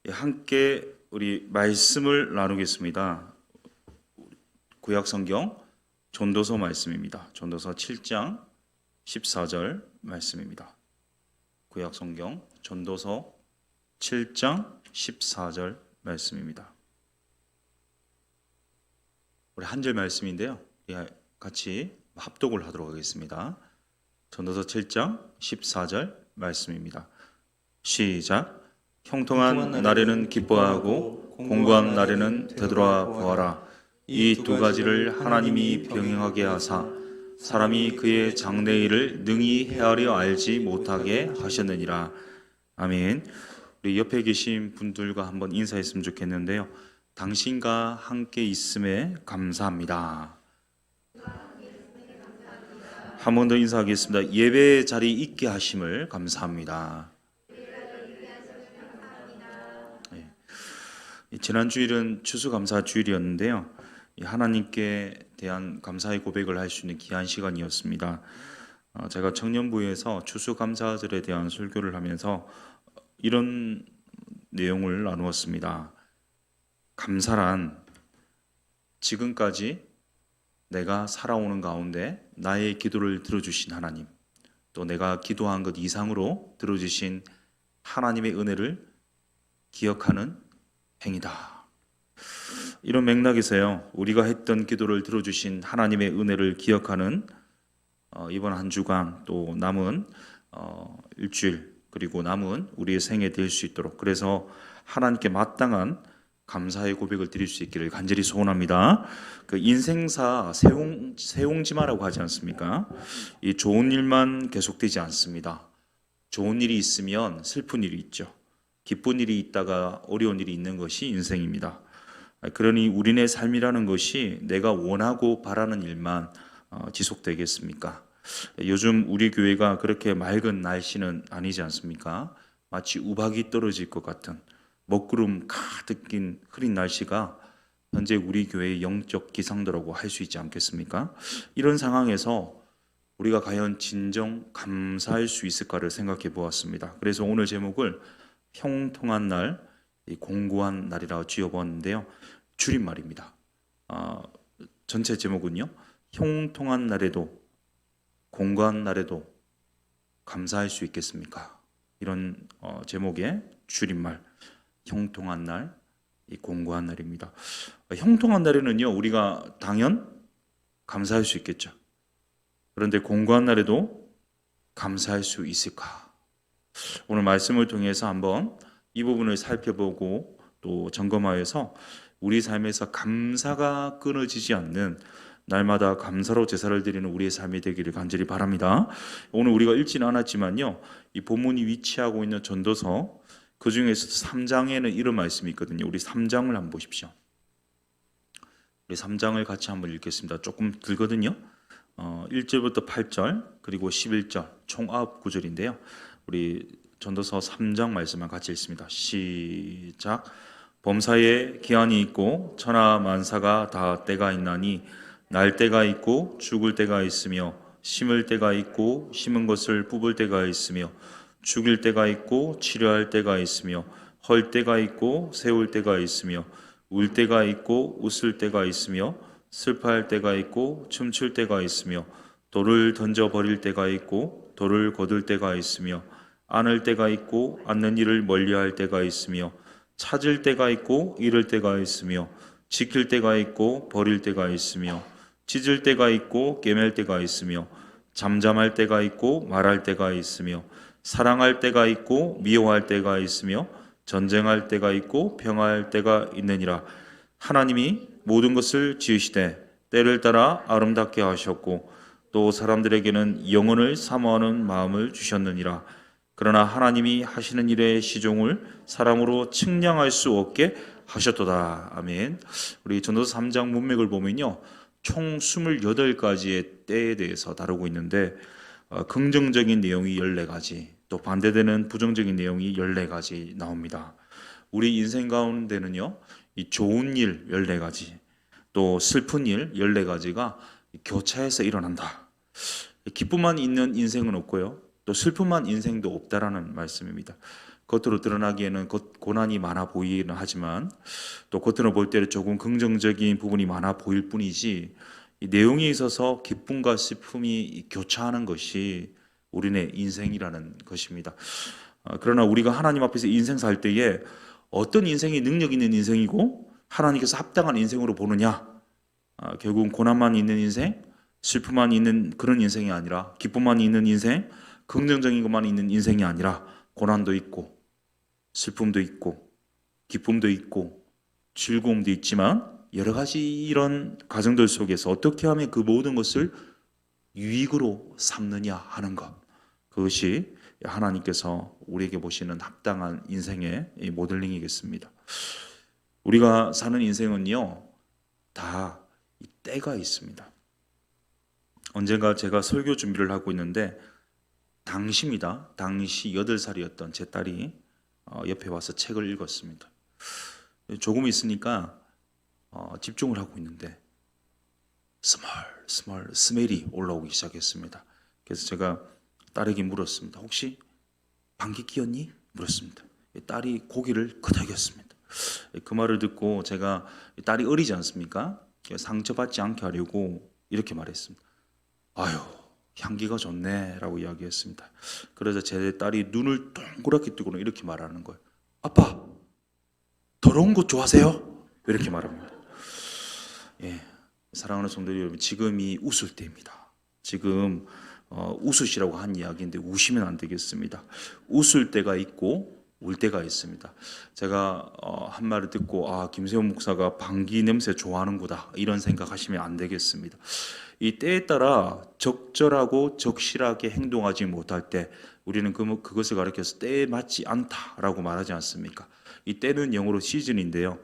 함께 우리 말씀을 나누겠습니다. 구약성경 전도서 말씀입니다. 전도서 7장 14절 말씀입니다. 구약성경 전도서 7장 14절 말씀입니다. 우리 한 절 말씀인데요. 우리 같이 합독을 하도록 하겠습니다. 전도서 7장 14절 말씀입니다. 시작. 형통한 날에는 기뻐하고 공고한 날에는 되돌아 보아라. 이 두 가지를 하나님이 병행하게 하사 사람이 그의 장래일을 능히 헤아려 알지 못하게 하셨느니라. 아멘. 우리 옆에 계신 분들과 한번 인사했으면 좋겠는데요. 당신과 함께 있음에 감사합니다. 한 번 더 인사하겠습니다. 예배 자리 있게 하심을 감사합니다. 지난 주일은 추수감사 주일이었는데요. 하나님께 대한 감사의 고백을 할 수 있는 귀한 시간이었습니다. 제가 청년부에서 추수감사절에 대한 설교를 하면서 이런 내용을 나누었습니다. 감사란 지금까지 내가 살아오는 가운데 나의 기도를 들어주신 하나님, 또 내가 기도한 것 이상으로 들어주신 하나님의 은혜를 기억하는 행위다. 이런 맥락에서요, 우리가 했던 기도를 들어주신 하나님의 은혜를 기억하는 이번 한 주간 또 남은 일주일 그리고 남은 우리의 생에 될 수 있도록, 그래서 하나님께 마땅한 감사의 고백을 드릴 수 있기를 간절히 소원합니다. 그 인생사 세옹지마라고 하지 않습니까? 이 좋은 일만 계속되지 않습니다. 좋은 일이 있으면 슬픈 일이 있죠. 기쁜 일이 있다가 어려운 일이 있는 것이 인생입니다. 그러니 우리네 삶이라는 것이 내가 원하고 바라는 일만 지속되겠습니까? 요즘 우리 교회가 그렇게 맑은 날씨는 아니지 않습니까? 마치 우박이 떨어질 것 같은 먹구름 가득 낀 흐린 날씨가 현재 우리 교회의 영적 기상도라고 할 수 있지 않겠습니까? 이런 상황에서 우리가 과연 진정 감사할 수 있을까를 생각해 보았습니다. 그래서 오늘 제목을 형통한 날, 공고한 날이라고 지어보았는데요. 줄임말입니다. 전체 제목은요. 형통한 날에도 공고한 날에도 감사할 수 있겠습니까? 이런 제목의 줄임말, 형통한 날, 공고한 날입니다. 형통한 날에는요, 우리가 당연 감사할 수 있겠죠. 그런데 공고한 날에도 감사할 수 있을까? 오늘 말씀을 통해서 한번 이 부분을 살펴보고 또 점검하여서 우리 삶에서 감사가 끊어지지 않는 날마다 감사로 제사를 드리는 우리의 삶이 되기를 간절히 바랍니다. 오늘 우리가 읽지는 않았지만요, 이 본문이 위치하고 있는 전도서 그 중에서 3장에는 이런 말씀이 있거든요. 우리 3장을 한번 보십시오. 우리 3장을 같이 한번 읽겠습니다. 조금 길거든요. 1절부터 8절 그리고 11절 총 9구절인데요. 우리 전도서 3장 말씀만 같이 읽습니다. 시작. 범사에 기한이 있고 천하 만사가 다 때가 있나니 날 때가 있고 죽을 때가 있으며 심을 때가 있고 심은 것을 뽑을 때가 있으며 죽일 때가 있고 치료할 때가 있으며 헐 때가 있고 세울 때가 있으며 울 때가 있고 웃을 때가 있으며 슬퍼할 때가 있고 춤출 때가 있으며 돌을 던져 버릴 때가 있고 돌을 거둘 때가 있으며 안을 때가 있고 안는 일을 멀리할 때가 있으며 찾을 때가 있고 잃을 때가 있으며 지킬 때가 있고 버릴 때가 있으며 찢을 때가 있고 꿰맬 때가 있으며 잠잠할 때가 있고 말할 때가 있으며 사랑할 때가 있고 미워할 때가 있으며 전쟁할 때가 있고 평화할 때가 있느니라. 하나님이 모든 것을 지으시되 때를 따라 아름답게 하셨고 또 사람들에게는 영혼을 사모하는 마음을 주셨느니라. 그러나 하나님이 하시는 일의 시종을 사람으로 측량할 수 없게 하셨도다. 아멘. 우리 전도서 3장 문맥을 보면요, 총 28가지의 때에 대해서 다루고 있는데 긍정적인 내용이 14가지, 또 반대되는 부정적인 내용이 14가지 나옵니다. 우리 인생 가운데는요, 이 좋은 일 14가지, 또 슬픈 일 14가지가 교차해서 일어난다. 기쁨만 있는 인생은 없고요, 또 슬픔만 인생도 없다라는 말씀입니다. 겉으로 드러나기에는 고난이 많아 보이는 하지만 또 겉으로 볼 때는 조금 긍정적인 부분이 많아 보일 뿐이지 이 내용에 있어서 기쁨과 슬픔이 교차하는 것이 우리네 인생이라는 것입니다. 그러나 우리가 하나님 앞에서 인생 살 때에 어떤 인생이 능력 있는 인생이고 하나님께서 합당한 인생으로 보느냐? 결국은 고난만 있는 인생, 슬픔만 있는 그런 인생이 아니라 기쁨만 있는 인생, 긍정적인 것만 있는 인생이 아니라 고난도 있고 슬픔도 있고 기쁨도 있고 즐거움도 있지만 여러 가지 이런 과정들 속에서 어떻게 하면 그 모든 것을 유익으로 삼느냐 하는 것, 그것이 하나님께서 우리에게 보시는 합당한 인생의 모델링이겠습니다. 우리가 사는 인생은요 다 때가 있습니다. 언젠가 제가 설교 준비를 하고 있는데 당시입니다. 당시 8살이었던 제 딸이 옆에 와서 책을 읽었습니다. 조금 있으니까 집중을 하고 있는데 스멜이 올라오기 시작했습니다. 그래서 제가 딸에게 물었습니다. 혹시 방귀 뀌었니? 물었습니다. 딸이 고개를 끄덕였습니다. 그 말을 듣고 제가 딸이 어리지 않습니까? 상처받지 않게 하려고 이렇게 말했습니다. 아유, 향기가 좋네 라고 이야기했습니다. 그래서 제 딸이 눈을 동그랗게 뜨고는 이렇게 말하는 거예요. 아빠, 더러운 것 좋아하세요? 이렇게 말합니다. 예, 사랑하는 성도 여러분, 지금이 웃을 때입니다. 지금 웃으시라고 한 이야기인데 우시면 안 되겠습니다. 웃을 때가 있고 울 때가 있습니다. 제가 한 말을 듣고 김세훈 목사가 방귀 냄새 좋아하는구나 이런 생각하시면 안 되겠습니다. 이 때에 따라 적절하고 적실하게 행동하지 못할 때 우리는 그것을 가리켜서 때에 맞지 않다라고 말하지 않습니까? 이 때는 영어로 시즌인데요.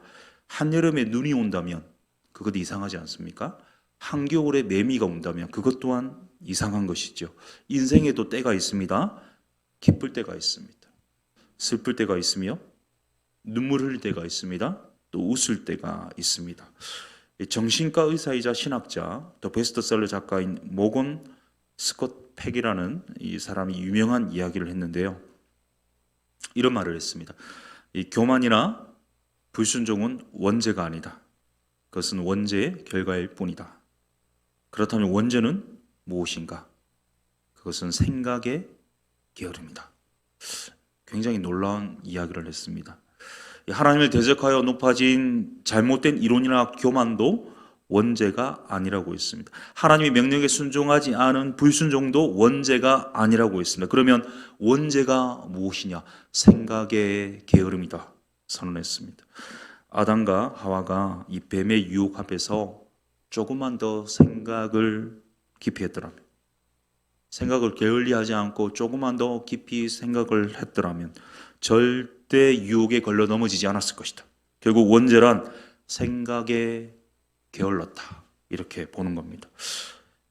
한여름에 눈이 온다면 그것도 이상하지 않습니까? 한겨울에 매미가 온다면 그것 또한 이상한 것이죠. 인생에도 때가 있습니다. 기쁠 때가 있습니다. 슬플 때가 있으며 눈물 흘릴 때가 있습니다. 또 웃을 때가 있습니다. 정신과 의사이자 신학자, 또 베스트셀러 작가인 모건 스콧 팩이라는 이 사람이 유명한 이야기를 했는데요. 이런 말을 했습니다. 이 교만이나 불순종은 원죄가 아니다. 그것은 원죄의 결과일 뿐이다. 그렇다면 원죄는 무엇인가? 그것은 생각의 게으름이다. 굉장히 놀라운 이야기를 했습니다. 하나님을 대적하여 높아진 잘못된 이론이나 교만도 원죄가 아니라고 했습니다. 하나님의 명령에 순종하지 않은 불순종도 원죄가 아니라고 했습니다. 그러면 원죄가 무엇이냐? 생각의 게으름이다 선언했습니다. 아담과 하와가 이 뱀의 유혹 앞에서 조금만 더 생각을 깊이 했더라면, 생각을 게을리하지 않고 조금만 더 깊이 생각을 했더라면 절대 유혹에 걸려 넘어지지 않았을 것이다. 결국 원죄란 생각에 게을렀다 이렇게 보는 겁니다.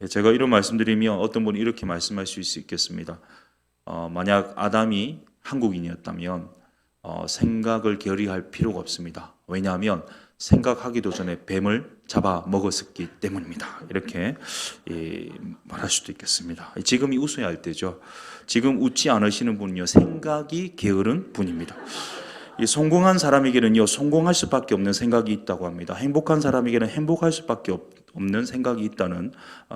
제가 이런 말씀드리면 어떤 분이 이렇게 말씀하실 수 있겠습니다. 만약 아담이 한국인이었다면 생각을 게을리할 필요가 없습니다. 왜냐하면 생각하기도 전에 뱀을 잡아 먹었기 때문입니다. 이렇게 말할 수도 있겠습니다. 지금이 웃어야 할 때죠. 지금 웃지 않으시는 분은요, 생각이 게으른 분입니다. 성공한 사람에게는요, 성공할 수밖에 없는 생각이 있다고 합니다. 행복한 사람에게는 행복할 수밖에 없는 생각이 있다는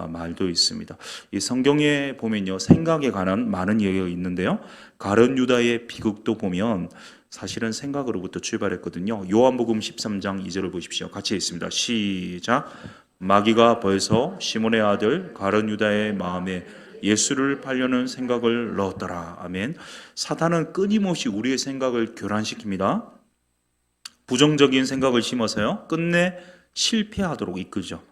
말도 있습니다. 이 성경에 보면요, 생각에 관한 많은 이야기가 있는데요, 가룟 유다의 비극도 보면 사실은 생각으로부터 출발했거든요. 요한복음 13장 2절을 보십시오. 같이 있습니다. 시작. 마귀가 벌써 시몬의 아들 가룟 유다의 마음에 예수를 팔려는 생각을 넣었더라. 아멘. 사탄은 끊임없이 우리의 생각을 교란시킵니다. 부정적인 생각을 심어서요, 끝내 실패하도록 이끌죠.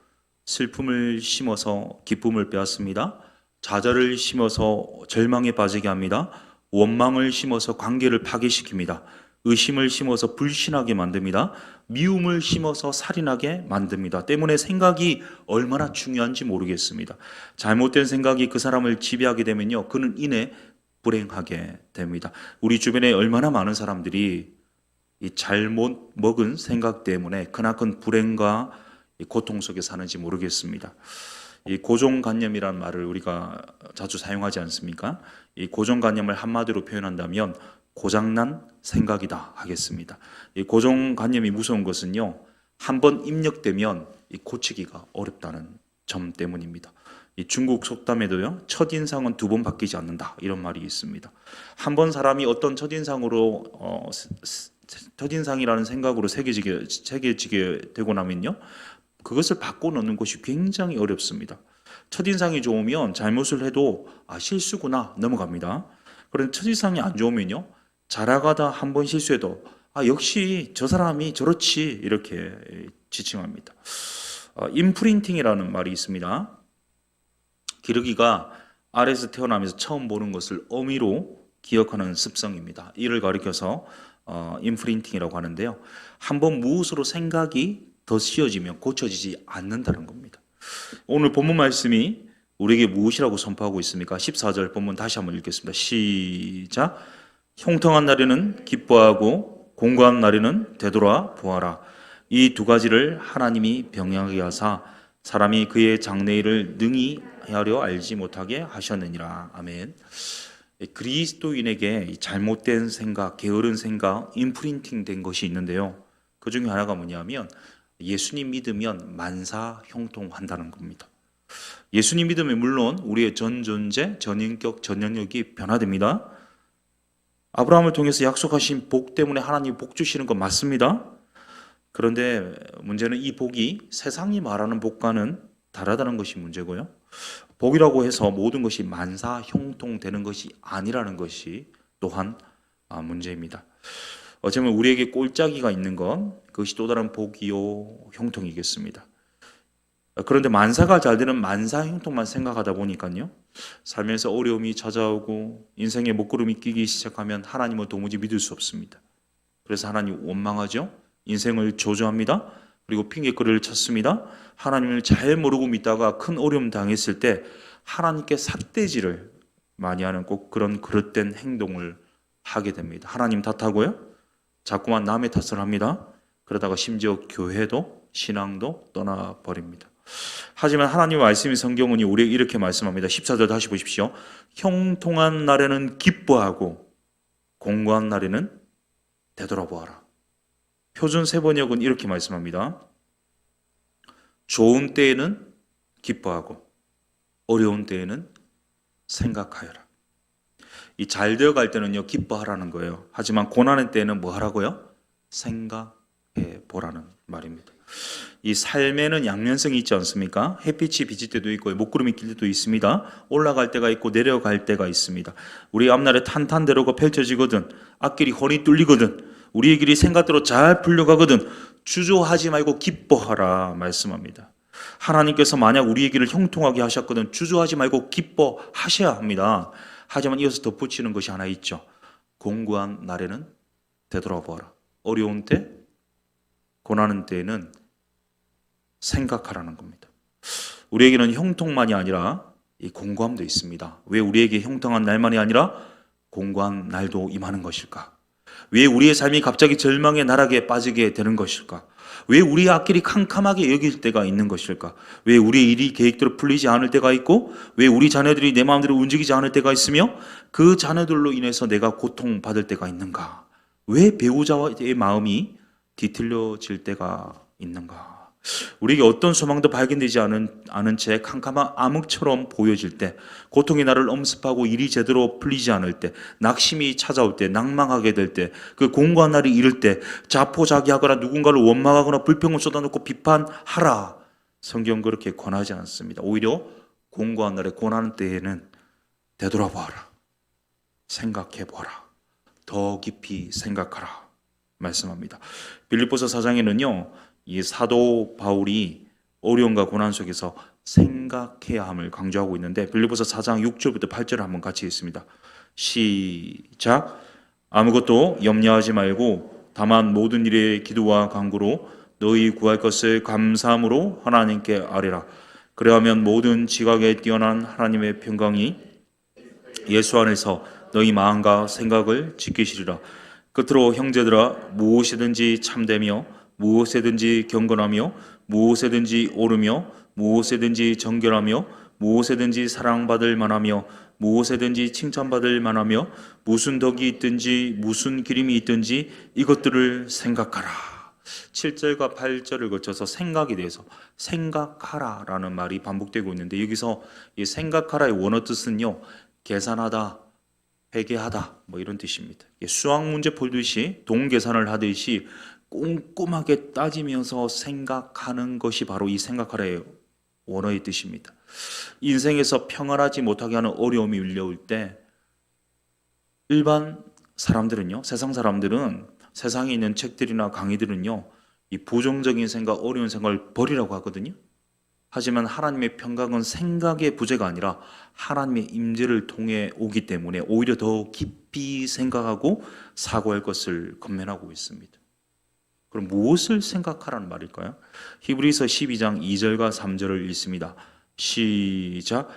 슬픔을 심어서 기쁨을 빼앗습니다. 좌절을 심어서 절망에 빠지게 합니다. 원망을 심어서 관계를 파괴시킵니다. 의심을 심어서 불신하게 만듭니다. 미움을 심어서 살인하게 만듭니다. 때문에 생각이 얼마나 중요한지 모르겠습니다. 잘못된 생각이 그 사람을 지배하게 되면요, 그는 이내 불행하게 됩니다. 우리 주변에 얼마나 많은 사람들이 이 잘못 먹은 생각 때문에 크나큰 불행과 고통 속에 사는지 모르겠습니다. 이 고정관념이라는 말을 우리가 자주 사용하지 않습니까? 이 고정관념을 한마디로 표현한다면 고장난 생각이다 하겠습니다. 이 고정관념이 무서운 것은요, 한번 입력되면 고치기가 어렵다는 점 때문입니다. 이 중국 속담에도요, 첫인상은 2번 바뀌지 않는다 이런 말이 있습니다. 한번 사람이 어떤 첫인상으로 첫인상이라는 생각으로 새겨지게 되고 나면요, 그것을 바꿔놓는 것이 굉장히 어렵습니다. 첫인상이 좋으면 잘못을 해도 실수구나 넘어갑니다. 그런데 첫인상이 안 좋으면요, 잘하다가 한 번 실수해도 역시 저 사람이 저렇지 이렇게 지칭합니다. 인프린팅이라는 말이 있습니다. 기러기가 알에서 태어나면서 처음 보는 것을 어미로 기억하는 습성입니다. 이를 가리켜서 인프린팅이라고 하는데요. 한번 무엇으로 생각이 더 씌워지면 고쳐지지 않는다는 겁니다. 오늘 본문 말씀이 우리에게 무엇이라고 선포하고 있습니까? 14절 본문 다시 한번 읽겠습니다. 시작. 형통한 날에는 기뻐하고 공고한 날에는 되돌아 보아라. 이 두 가지를 하나님이 병행하게 하사 사람이 그의 장래일을 능히 하려 알지 못하게 하셨느니라. 아멘. 그리스도인에게 잘못된 생각, 게으른 생각, 인프린팅 된 것이 있는데요. 그 중에 하나가 뭐냐면 예수님 믿으면 만사 형통한다는 겁니다. 예수님 믿으면 물론 우리의 전 존재, 전 인격, 전 영역이 변화됩니다. 아브라함을 통해서 약속하신 복 때문에 하나님이 복 주시는 건 맞습니다. 그런데 문제는 이 복이 세상이 말하는 복과는 다르다는 것이 문제고요. 복이라고 해서 모든 것이 만사 형통되는 것이 아니라는 것이 또한 문제입니다. 어쩌면 우리에게 꼴짜기가 있는 건 그것이 또 다른 복이요 형통이겠습니다. 그런데 만사가 잘 되는 만사 형통만 생각하다 보니까요, 삶에서 어려움이 찾아오고 인생에 먹구름이 끼기 시작하면 하나님을 도무지 믿을 수 없습니다. 그래서 하나님 원망하죠. 인생을 저주합니다. 그리고 핑계거리를 찾습니다. 하나님을 잘 모르고 믿다가 큰 어려움 당했을 때 하나님께 삿대질을 많이 하는 꼭 그런 그릇된 행동을 하게 됩니다. 하나님 탓하고요, 자꾸만 남의 탓을 합니다. 그러다가 심지어 교회도 신앙도 떠나버립니다. 하지만 하나님의 말씀이 성경은 우리에게 이렇게 말씀합니다. 14절 다시 보십시오. 형통한 날에는 기뻐하고 공고한 날에는 되돌아보아라. 표준 세번역은 이렇게 말씀합니다. 좋은 때에는 기뻐하고 어려운 때에는 생각하여라. 이 잘 되어갈 때는요, 기뻐하라는 거예요. 하지만 고난의 때에는 뭐 하라고요? 생각해 보라는 말입니다. 이 삶에는 양면성이 있지 않습니까? 햇빛이 비칠 때도 있고 먹구름이 낄 때도 있습니다. 올라갈 때가 있고 내려갈 때가 있습니다. 우리 앞날에 탄탄대로가 펼쳐지거든, 앞길이 훤히 뚫리거든, 우리의 길이 생각대로 잘 풀려가거든 주저하지 말고 기뻐하라 말씀합니다. 하나님께서 만약 우리의 길을 형통하게 하셨거든 주저하지 말고 기뻐하셔야 합니다. 하지만 이어서 덧붙이는 것이 하나 있죠. 공고한 날에는 되돌아보아라. 어려운 때, 고난의 때에는 생각하라는 겁니다. 우리에게는 형통만이 아니라 이 공고함도 있습니다. 왜 우리에게 형통한 날만이 아니라 공고한 날도 임하는 것일까? 왜 우리의 삶이 갑자기 절망의 나락에 빠지게 되는 것일까? 왜 우리의 앞길이 캄캄하게 여길 때가 있는 것일까? 왜 우리의 일이 계획대로 풀리지 않을 때가 있고, 왜 우리 자녀들이 내 마음대로 움직이지 않을 때가 있으며, 그 자녀들로 인해서 내가 고통받을 때가 있는가? 왜 배우자의 마음이 뒤틀려질 때가 있는가? 우리에게 어떤 소망도 발견되지 않은 채 캄캄한 암흑처럼 보여질 때, 고통이 나를 엄습하고 일이 제대로 풀리지 않을 때, 낙심이 찾아올 때, 낭망하게 될 때, 그 공고한 날이 이를 때 자포자기하거나 누군가를 원망하거나 불평을 쏟아놓고 비판하라. 성경 그렇게 권하지 않습니다. 오히려 공고한 날에 고난 때에는 되돌아보아라, 생각해보아라, 더 깊이 생각하라 말씀합니다. 빌립보서 4장에는요 이 사도 바울이 어려움과 고난 속에서 생각해야 함을 강조하고 있는데, 빌립보서 4장 6절부터 8절을 한번 같이 읽습니다. 시작. 아무것도 염려하지 말고 다만 모든 일에 기도와 간구로 너희 구할 것을 감사함으로 하나님께 아뢰라. 그래야면 모든 지각에 뛰어난 하나님의 평강이 예수 안에서 너희 마음과 생각을 지키시리라. 끝으로 형제들아, 무엇이든지 참되며 무엇에든지 경건하며 무엇에든지 옳으며 무엇에든지 정결하며 무엇에든지 사랑받을 만하며 무엇에든지 칭찬받을 만하며 무슨 덕이 있든지 무슨 기림이 있든지 이것들을 생각하라. 7절과 8절을 거쳐서 생각에 대해서 생각하라라는 말이 반복되고 있는데, 여기서 이 생각하라의 원어 뜻은요, 계산하다, 회계하다 뭐 이런 뜻입니다. 수학 문제 풀듯이 동계산을 하듯이 꼼꼼하게 따지면서 생각하는 것이 바로 이 생각하라의 원어의 뜻입니다. 인생에서 평안하지 못하게 하는 어려움이 밀려올 때 일반 사람들은요, 세상 사람들은, 세상에 있는 책들이나 강의들은요, 이 부정적인 생각, 어려운 생각을 버리라고 하거든요. 하지만 하나님의 평강은 생각의 부재가 아니라 하나님의 임재를 통해 오기 때문에 오히려 더 깊이 생각하고 사고할 것을 권면하고 있습니다. 그럼 무엇을 생각하라는 말일까요? 히브리서 12장 2절과 3절을 읽습니다. 시작.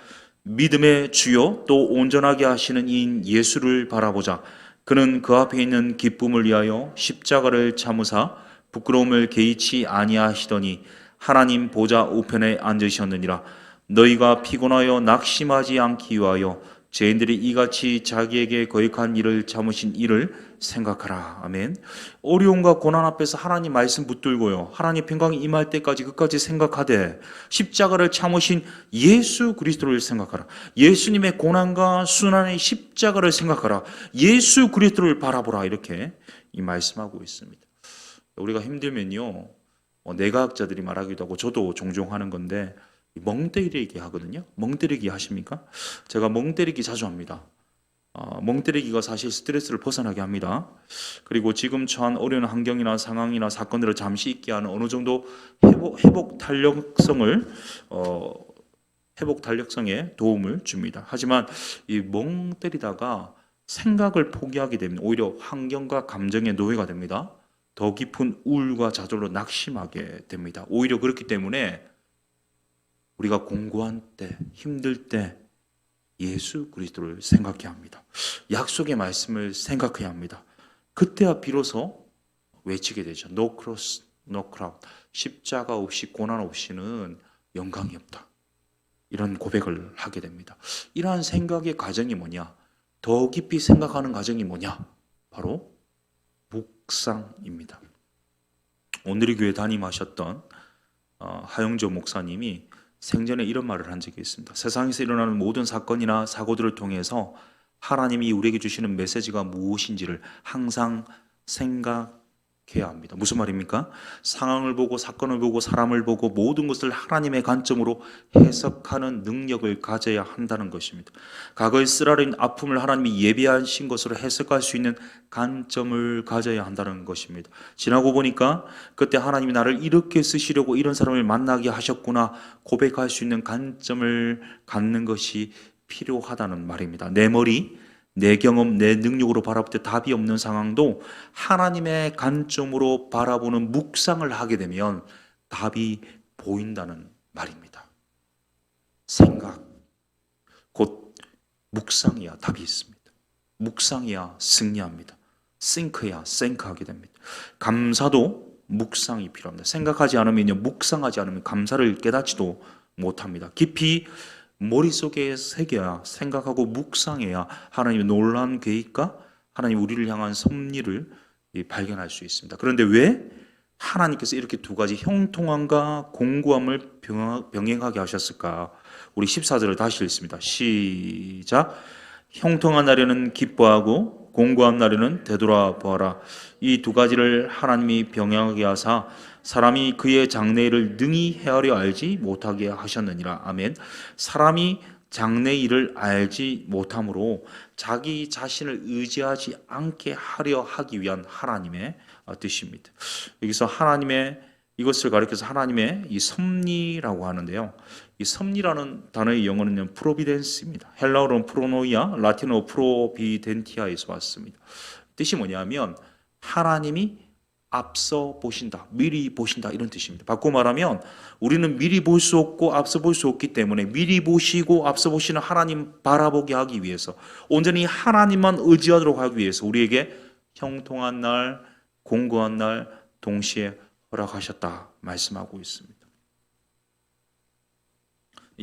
믿음의 주요 또 온전하게 하시는 이인 예수를 바라보자. 그는 그 앞에 있는 기쁨을 위하여 십자가를 참으사 부끄러움을 개의치 아니하시더니 하나님 보좌 우편에 앉으셨느니라. 너희가 피곤하여 낙심하지 않기 위하여 죄인들이 이같이 자기에게 거역한 일을 참으신 일을 생각하라. 아멘. 어려움과 고난 앞에서 하나님 말씀 붙들고요, 하나님 평강이 임할 때까지 끝까지 생각하되 십자가를 참으신 예수 그리스도를 생각하라. 예수님의 고난과 순환의 십자가를 생각하라. 예수 그리스도를 바라보라. 이렇게 이 말씀하고 있습니다. 우리가 힘들면요, 내과학자들이 말하기도 하고 저도 종종 하는 건데, 멍 때리기 하거든요. 멍 때리기 하십니까? 제가 멍 때리기 자주 합니다. 멍 때리기가 사실 스트레스를 벗어나게 합니다. 그리고 지금 처한 어려운 환경이나 상황이나 사건들을 잠시 잊게 하는 어느 정도 회복 탄력성에 도움을 줍니다. 하지만 이 멍 때리다가 생각을 포기하게 되면 오히려 환경과 감정의 노예가 됩니다. 더 깊은 우울과 좌절로 낙심하게 됩니다. 오히려 그렇기 때문에 우리가 공고한 때, 힘들 때 예수 그리스도를 생각해야 합니다. 약속의 말씀을 생각해야 합니다. 그때야 비로소 외치게 되죠. No cross, no crown. 십자가 없이, 고난 없이는 영광이 없다. 이런 고백을 하게 됩니다. 이러한 생각의 과정이 뭐냐? 더 깊이 생각하는 과정이 뭐냐? 바로 묵상입니다. 오늘의 교회 담임하셨던 하영조 목사님이 생전에 이런 말을 한 적이 있습니다. 세상에서 일어나는 모든 사건이나 사고들을 통해서 하나님이 우리에게 주시는 메시지가 무엇인지를 항상 생각해야 합니다. 무슨 말입니까? 상황을 보고, 사건을 보고, 사람을 보고 모든 것을 하나님의 관점으로 해석하는 능력을 가져야 한다는 것입니다. 과거의 쓰라린 아픔을 하나님이 예비하신 것으로 해석할 수 있는 관점을 가져야 한다는 것입니다. 지나고 보니까 그때 하나님이 나를 이렇게 쓰시려고 이런 사람을 만나게 하셨구나 고백할 수 있는 관점을 갖는 것이 필요하다는 말입니다. 내 머리, 내 경험, 내 능력으로 바라볼 때 답이 없는 상황도 하나님의 관점으로 바라보는 묵상을 하게 되면 답이 보인다는 말입니다. 생각, 곧 묵상이야 답이 있습니다. 묵상이야 승리합니다. 싱크야 생크하게 됩니다. 감사도 묵상이 필요합니다. 생각하지 않으면요, 묵상하지 않으면 감사를 깨닫지도 못합니다. 깊이 머릿속에 새겨야, 생각하고 묵상해야 하나님의 놀라운 계획과 하나님 우리를 향한 섭리를 발견할 수 있습니다. 그런데 왜 하나님께서 이렇게 두 가지 형통함과 공고함을 병행하게 하셨을까? 우리 14절을 다시 읽습니다. 시작. 형통한 날에는 기뻐하고 공고한 날에는 되돌아보아라. 이 두 가지를 하나님이 병행하게 하사 사람이 그의 장래일을 능히 헤아려 알지 못하게 하셨느니라. 아멘. 사람이 장래일을 알지 못함으로 자기 자신을 의지하지 않게 하려 하기 위한 하나님의 뜻입니다. 여기서 하나님의 이것을 가리켜서 하나님의 이 섭리라고 하는데요. 이 섭리라는 단어의 영어는 프로비덴스입니다. 헬라어로는 프로노이아, 라틴어 프로비덴티아에서 왔습니다. 뜻이 뭐냐면 하나님이 앞서 보신다, 미리 보신다 이런 뜻입니다. 바꿔 말하면 우리는 미리 볼 수 없고 앞서 볼 수 없기 때문에 미리 보시고 앞서 보시는 하나님 바라보게 하기 위해서, 온전히 하나님만 의지하도록 하기 위해서 우리에게 형통한 날, 공고한 날 동시에 허락하셨다 말씀하고 있습니다.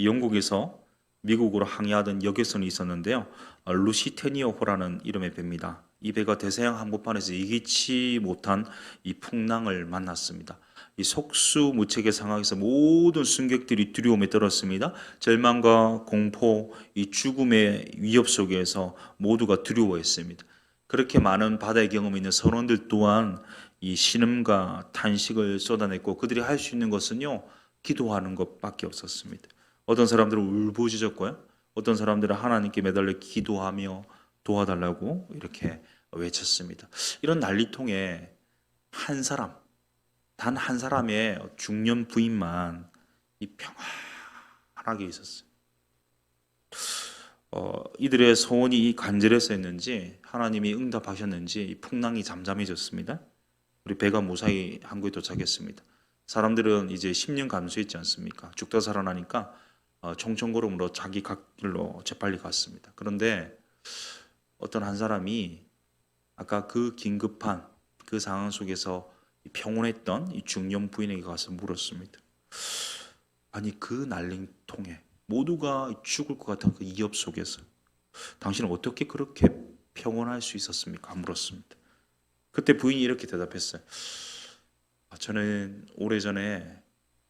영국에서 미국으로 항해하던 여객선이 있었는데요. 루시테니어호라는 이름의 배입니다. 이 배가 대서양 한복판에서 예기치 못한 이 풍랑을 만났습니다. 이 속수무책의 상황에서 모든 승객들이 두려움에 떨었습니다. 절망과 공포, 이 죽음의 위협 속에서 모두가 두려워했습니다. 그렇게 많은 바다의 경험이 있는 선원들 또한 이 신음과 탄식을 쏟아냈고 그들이 할 수 있는 것은요, 기도하는 것밖에 없었습니다. 어떤 사람들은 울부짖었고요. 어떤 사람들은 하나님께 매달려 기도하며 도와달라고 이렇게 외쳤습니다. 이런 난리통에 한 사람, 단 한 사람의 중년 부인만 이 평안하게 있었어요. 이들의 소원이 간절했었는지 하나님이 응답하셨는지 이 풍랑이 잠잠해졌습니다. 우리 배가 무사히 항구에 도착했습니다. 사람들은 이제 10년 감수했지 않습니까? 죽다 살아나니까 총총걸음으로 자기 갓길로 재빨리 갔습니다. 그런데 어떤 한 사람이 아까 그 긴급한 그 상황 속에서 평온했던 이 중년 부인에게 가서 물었습니다. 아니 그 난리통에 모두가 죽을 것 같은 그 위협 속에서 당신은 어떻게 그렇게 평온할 수 있었습니까? 물었습니다. 그때 부인이 이렇게 대답했어요. 저는 오래전에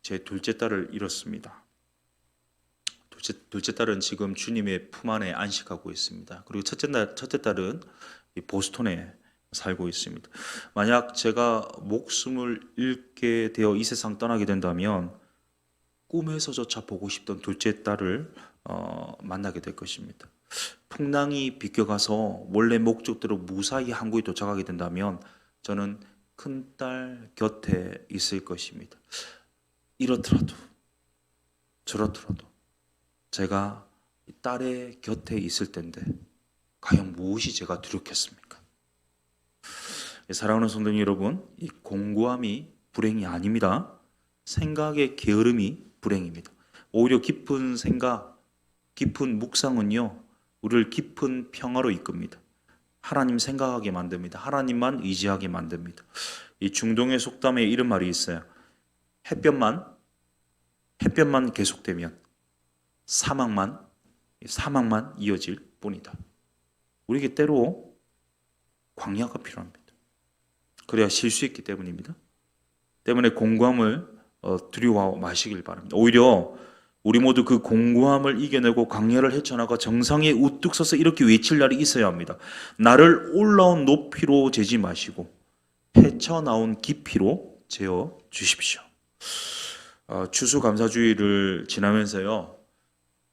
제 둘째 딸을 잃었습니다. 둘째 딸은 지금 주님의 품 안에 안식하고 있습니다. 그리고 첫째 딸은 보스턴에 살고 있습니다. 만약 제가 목숨을 잃게 되어 이 세상 떠나게 된다면 꿈에서조차 보고 싶던 둘째 딸을 만나게 될 것입니다. 풍랑이 비껴가서 원래 목적대로 무사히 항구에 도착하게 된다면 저는 큰딸 곁에 있을 것입니다. 이렇더라도 저렇더라도 제가 딸의 곁에 있을 텐데 과연 무엇이 제가 두렵겠습니까? 사랑하는 성도 여러분, 이 공고함이 불행이 아닙니다. 생각의 게으름이 불행입니다. 오히려 깊은 생각, 깊은 묵상은요, 우리를 깊은 평화로 이끕니다. 하나님 생각하게 만듭니다. 하나님만 의지하게 만듭니다. 이 중동의 속담에 이런 말이 있어요. 햇볕만 계속되면 사막만 이어질 뿐이다. 우리에게 때로 광야가 필요합니다. 그래야 쉴 수 있기 때문입니다. 때문에 공고함을 두려워 마시길 바랍니다. 오히려 우리 모두 그 공고함을 이겨내고 광야를 헤쳐나가 정상에 우뚝 서서 이렇게 외칠 날이 있어야 합니다. 나를 올라온 높이로 재지 마시고 헤쳐나온 깊이로 재어 주십시오. 추수감사주의를 지나면서요,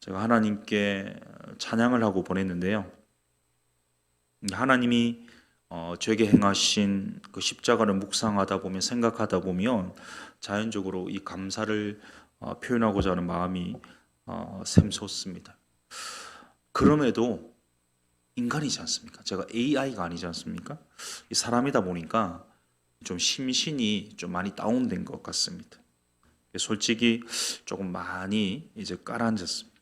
제가 하나님께 찬양을 하고 보냈는데요. 하나님이 저에게 행하신 그 십자가를 묵상하다 보면, 생각하다 보면 자연적으로 이 감사를 표현하고자 하는 마음이 샘솟습니다. 그럼에도 인간이지 않습니까? 제가 AI가 아니지 않습니까? 사람이다 보니까 좀 심신이 좀 많이 다운된 것 같습니다. 솔직히 조금 많이 이제 깔아앉았습니다.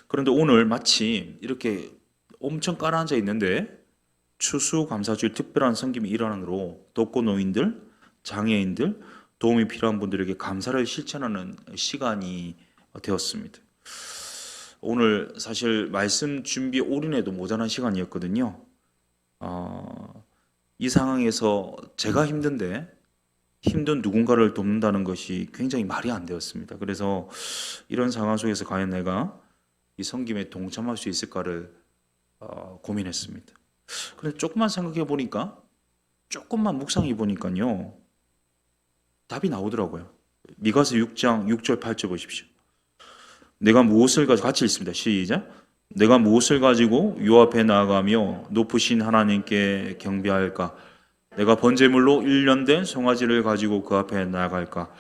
그런데 오늘 마침 이렇게 엄청 깔아앉아 있는데 추수감사주일 특별한 섬김이 일환으로 독거노인들, 장애인들, 도움이 필요한 분들에게 감사를 실천하는 시간이 되었습니다. 오늘 사실 말씀 준비 올인해도 모자란 시간이었거든요. 이 상황에서 제가 힘든데 힘든 누군가를 돕는다는 것이 굉장히 말이 안 되었습니다. 그래서 이런 상황 속에서 과연 내가 이 섬김에 동참할 수 있을까를 고민했습니다. 그런데 조금만 생각해 보니까, 조금만 묵상해 보니까요, 답이 나오더라고요. 미가서 6장 6절 8절 보십시오. 내가 무엇을 가지고, 같이 읽습니다. 시작. 내가 무엇을 가지고 요 앞에 나아가며 높으신 하나님께 경배할까? 내가 번제물로 1년 된 송아지를 가지고 그 앞에 나아갈까?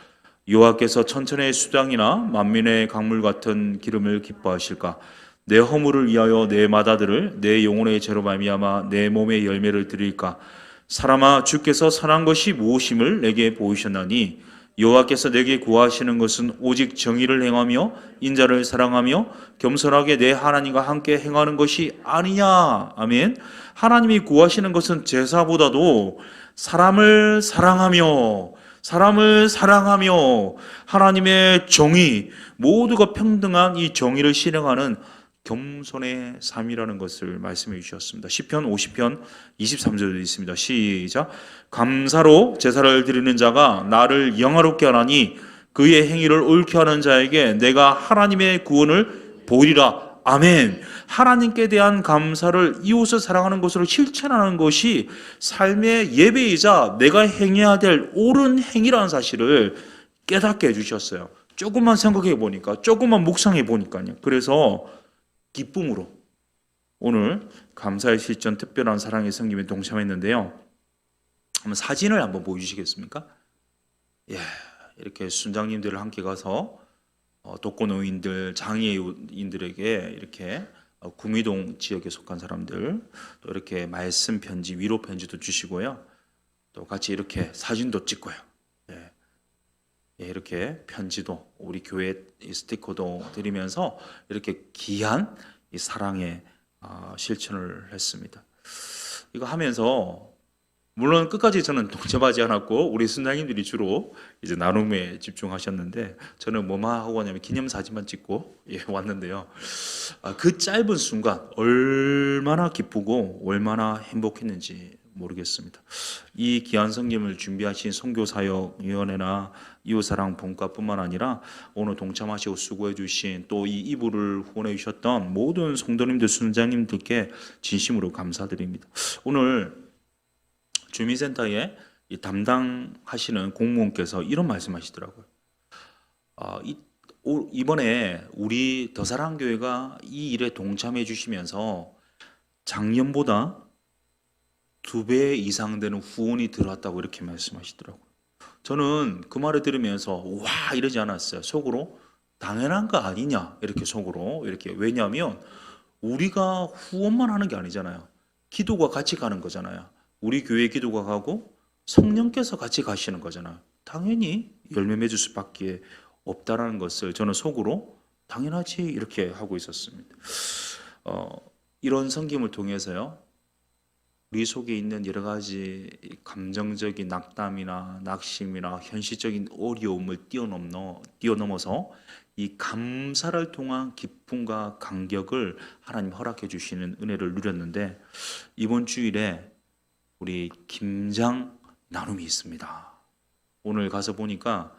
여호와께서 천천의 수당이나 만민의 강물 같은 기름을 기뻐하실까? 내 허물을 위하여 내 마다들을 내 영혼의 죄로 말미암아 내 몸의 열매를 드릴까? 사람아, 주께서 선한 것이 무엇임을 내게 보이셨나니 여호와께서 내게 구하시는 것은 오직 정의를 행하며 인자를 사랑하며 겸손하게 내 하나님과 함께 행하는 것이 아니냐. 아멘. 하나님이 구하시는 것은 제사보다도 사람을 사랑하며 사람을 사랑하며 하나님의 정의, 모두가 평등한 이 정의를 실행하는 겸손의 삶이라는 것을 말씀해 주셨습니다. 시편 50편 23절에 있습니다. 시작. 감사로 제사를 드리는 자가 나를 영화롭게 하나니 그의 행위를 옳게 하는 자에게 내가 하나님의 구원을 보이리라. 아멘. 하나님께 대한 감사를 이웃을 사랑하는 것으로 실천하는 것이 삶의 예배이자 내가 행해야 될 옳은 행위라는 사실을 깨닫게 해주셨어요. 조금만 생각해 보니까, 조금만 묵상해 보니까요. 그래서 기쁨으로 오늘 감사의 실천 특별한 사랑의 성김에 동참했는데요. 한번 사진을 한번 보여주시겠습니까? 예, 이렇게 순장님들을 함께 가서 독거노인들, 장애인들에게 이렇게 구미동 지역에 속한 사람들 또 이렇게 말씀 편지, 위로 편지도 주시고요. 또 같이 이렇게 사진도 찍고요. 예, 이렇게 편지도 우리 교회 스티커도 드리면서 이렇게 귀한 이 사랑의 실천을 했습니다. 이거 하면서 물론 끝까지 저는 동참하지 않았고 우리 순장님들이 주로 이제 나눔에 집중하셨는데 저는 뭐만 하고 왔냐면 기념사진만 찍고 왔는데요. 그 짧은 순간 얼마나 기쁘고 얼마나 행복했는지 모르겠습니다. 이 귀한 성김을 준비하신 선교사역위원회나 이웃사랑 본과뿐만 아니라 오늘 동참하시고 수고해 주신 또 이 이불을 후원해 주셨던 모든 성도님들, 순장님들께 진심으로 감사드립니다. 오늘 주민센터에 담당하시는 공무원께서 이런 말씀하시더라고요. 이번에 우리 더사랑교회가 이 일에 동참해 주시면서 작년보다 2배 이상 되는 후원이 들어왔다고 이렇게 말씀하시더라고요. 저는 그 말을 들으면서 와 이러지 않았어요. 속으로 당연한 거 아니냐 이렇게 속으로 이렇게. 왜냐하면 우리가 후원만 하는 게 아니잖아요. 기도가 같이 가는 거잖아요. 우리 교회 기도가 가고 성령께서 같이 가시는 거잖아요. 당연히 열매 맺을 수밖에 없다라는 것을 저는 속으로 당연하지 이렇게 하고 있었습니다. 이런 섬김을 통해서요. 우리 속에 있는 여러 가지 감정적인 낙담이나 낙심이나 현실적인 어려움을 뛰어넘어서 이 감사를 통한 기쁨과 감격을 하나님 허락해 주시는 은혜를 누렸는데 이번 주일에 우리 김장 나눔이 있습니다. 오늘 가서 보니까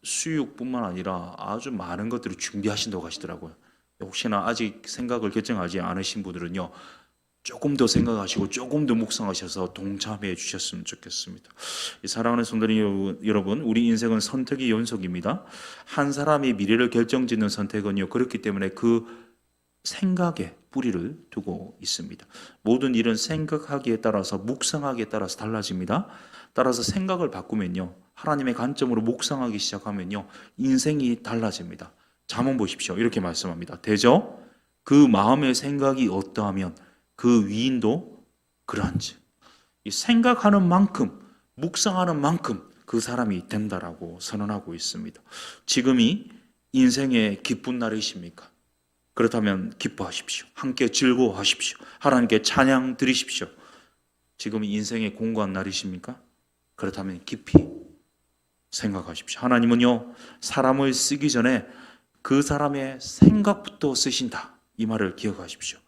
수육뿐만 아니라 아주 많은 것들을 준비하신다고 하시더라고요. 혹시나 아직 생각을 결정하지 않으신 분들은요. 조금 더 생각하시고 조금 더 묵상하셔서 동참해 주셨으면 좋겠습니다. 사랑하는 성도님 여러분, 우리 인생은 선택의 연속입니다. 한 사람의 미래를 결정짓는 선택은요. 그렇기 때문에 그 생각에 뿌리를 두고 있습니다. 모든 일은 생각하기에 따라서 묵상하기에 따라서 달라집니다. 따라서 생각을 바꾸면요. 하나님의 관점으로 묵상하기 시작하면요. 인생이 달라집니다. 잠언 보십시오. 이렇게 말씀합니다. 대저 그 마음의 생각이 어떠하면 그 위인도 그러한지. 이 생각하는 만큼 묵상하는 만큼 그 사람이 된다라고 선언하고 있습니다. 지금이 인생의 기쁜 날이십니까? 그렇다면 기뻐하십시오. 함께 즐거워하십시오. 하나님께 찬양 드리십시오. 지금 인생의 공고한 날이십니까? 그렇다면 깊이 생각하십시오. 하나님은요, 사람을 쓰기 전에 그 사람의 생각부터 쓰신다. 이 말을 기억하십시오.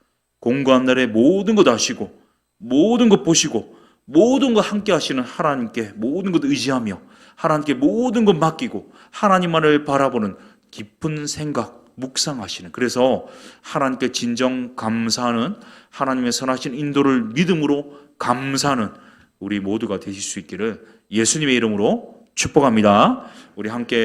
공고한 날에 모든 것 아시고 모든 것 보시고 모든 것 함께 하시는 하나님께 모든 것 의지하며 하나님께 모든 것 맡기고 하나님만을 바라보는 깊은 생각 묵상하시는, 그래서 하나님께 진정 감사하는, 하나님의 선하신 인도를 믿음으로 감사하는 우리 모두가 되실 수 있기를 예수님의 이름으로 축복합니다. 우리 함께